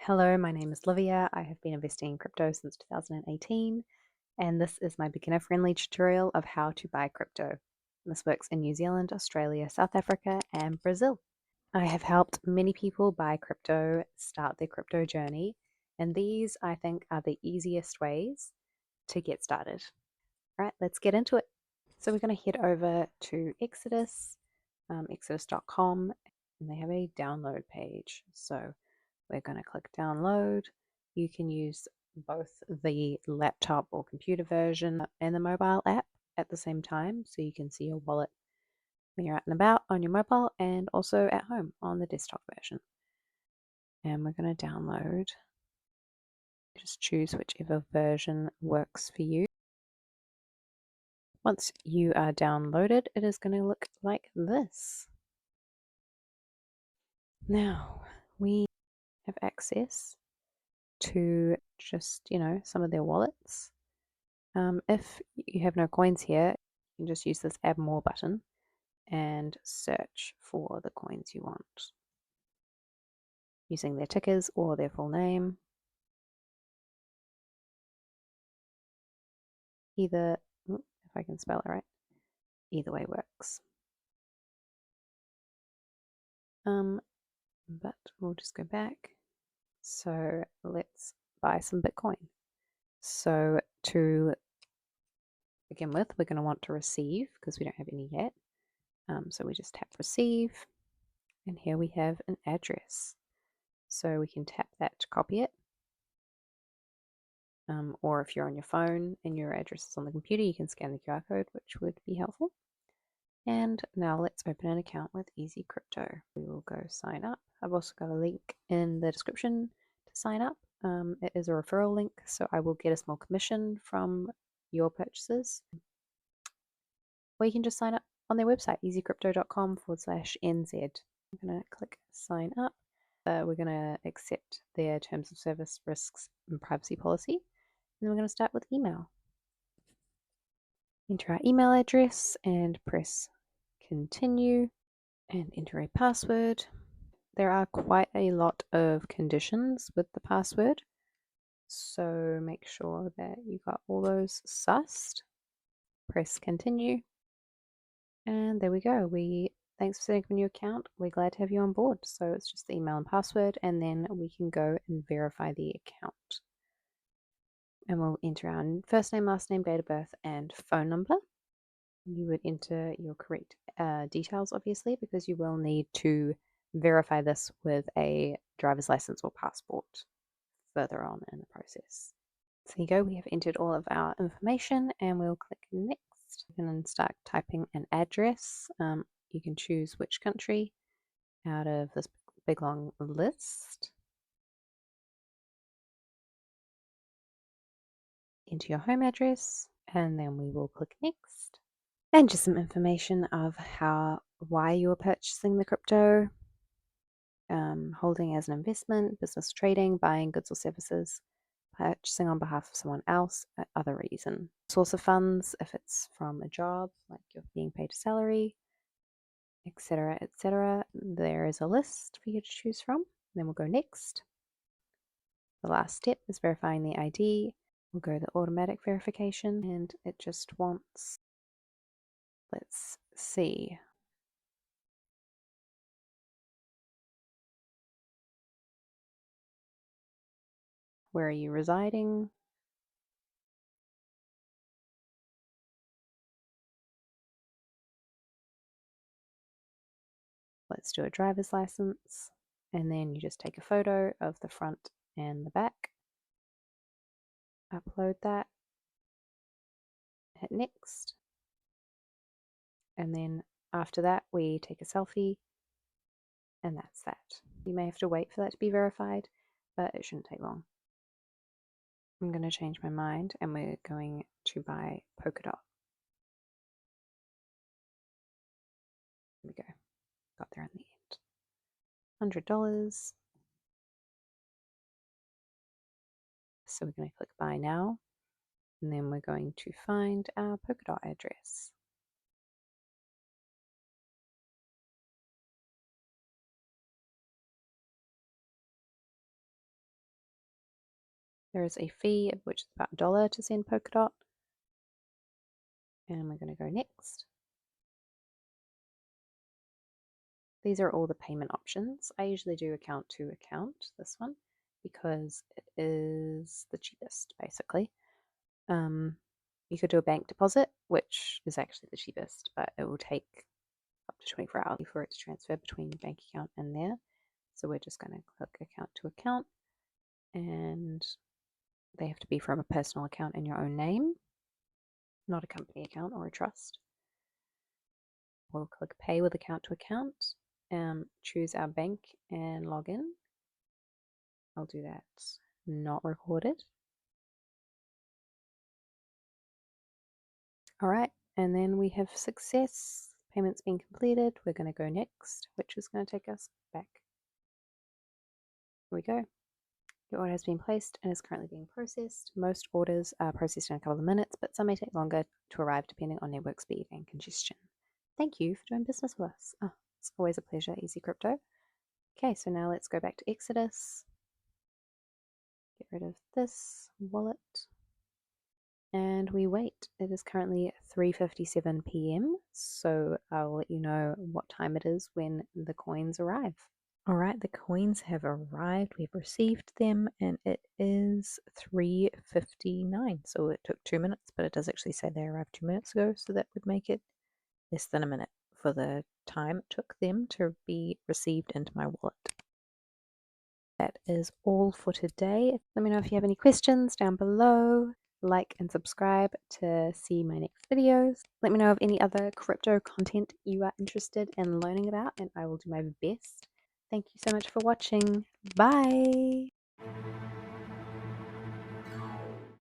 Hello, my name is Livia. I have been investing in crypto since 2018, and this is my beginner-friendly tutorial of how to buy crypto. This works in New Zealand, Australia, South Africa, and Brazil. I have helped many people buy crypto, start their crypto journey, and these, I think, are the easiest ways to get started. All right, let's get into it. So we're going to head over to Exodus, exodus.com, and they have a download page. So we're going to click download. You can use both the laptop or computer version and the mobile app at the same time, so you can see your wallet when you're out and about on your mobile and also at home on the desktop version. And we're going to download. Just choose whichever version works for you. Once you are downloaded, it is going to look like this. Now we have access to just, some of their wallets. If you have no coins here, you can just use this add more button and search for the coins you want using their tickers or their full name. Either, if I can spell it right, either way works. But we'll just go back. So let's buy some Bitcoin. So to begin with, we're going to want to receive because we don't have any yet. So we just tap receive, and here we have an address. So we can tap that to copy it. Or if you're on your phone and your address is on the computer, you can scan the QR code, which would be helpful. And now let's open an account with easycrypto. We will go sign up. I've also got a link in the description to sign up. It is a referral link, so I will get a small commission from your purchases. Or you can just sign up on their website, easycrypto.com/NZ. I'm going to click sign up. We're going to accept their terms of service, risks, and privacy policy. And then we're going to start with email. Enter our email address and press continue and enter a password. There are quite a lot of conditions with the password, so make sure that you got all those sussed. Press continue, and there we go. Thanks for setting up a new account. We're glad to have you on board. So it's just the email and password, and then we can go and verify the account. And we'll enter our first name, last name, date of birth, and phone number. You would enter your correct details, obviously, because you will need to verify this with a driver's license or passport further on in the process. So there you go, we have entered all of our information, and we'll click next. You can start typing an address. You can choose which country out of this big long list. Enter your home address, and then we will click next. And just some information of why you are purchasing the crypto, holding as an investment, business trading, buying goods or services, purchasing on behalf of someone else, other reason. Source of funds, if it's from a job, like you're being paid a salary, etc., etc. There is a list for you to choose from. Then we'll go next. The last step is verifying the ID. We'll go the automatic verification, and it just wants, let's see. Where are you residing? Let's do a driver's license, and then you just take a photo of the front and the back, upload that, hit next, and then after that we take a selfie, and that's that. You may have to wait for that to be verified, but it shouldn't take long. I'm going to change my mind, and we're going to buy Polkadot. There we go. Got there in the end. $100. So we're going to click buy now, and then we're going to find our Polkadot address. There is a fee, which is about $1 to send Polkadot. And we're going to go next. These are all the payment options. I usually do account to account, this one, because it is the cheapest, basically. You could do a bank deposit, which is actually the cheapest, but it will take up to 24 hours for it to transfer between your bank account and there. So we're just going to click account to account, and they have to be from a personal account in your own name, not a company account or a trust. We'll click pay with account to account, choose our bank and log in. I'll do that not recorded. All right, and then we have success. Payments being completed. We're going to go next, which is going to take us back. Here we go. Your order has been placed and is currently being processed. Most orders are processed in a couple of minutes, but some may take longer to arrive depending on network speed and congestion. Thank you for doing business with us. Oh, it's always a pleasure, easycrypto. Okay, so now let's go back to Exodus. Get rid of this wallet. And we wait. It is currently 3:57 p.m. So I'll let you know what time it is when the coins arrive. All right, the coins have arrived. We've received them, and it is 3:59. So it took 2 minutes, but it does actually say they arrived 2 minutes ago. So that would make it less than a minute for the time it took them to be received into my wallet. That is all for today. Let me know if you have any questions down below. Like and subscribe to see my next videos. Let me know of any other crypto content you are interested in learning about, and I will do my best. Thank you so much for watching. Bye!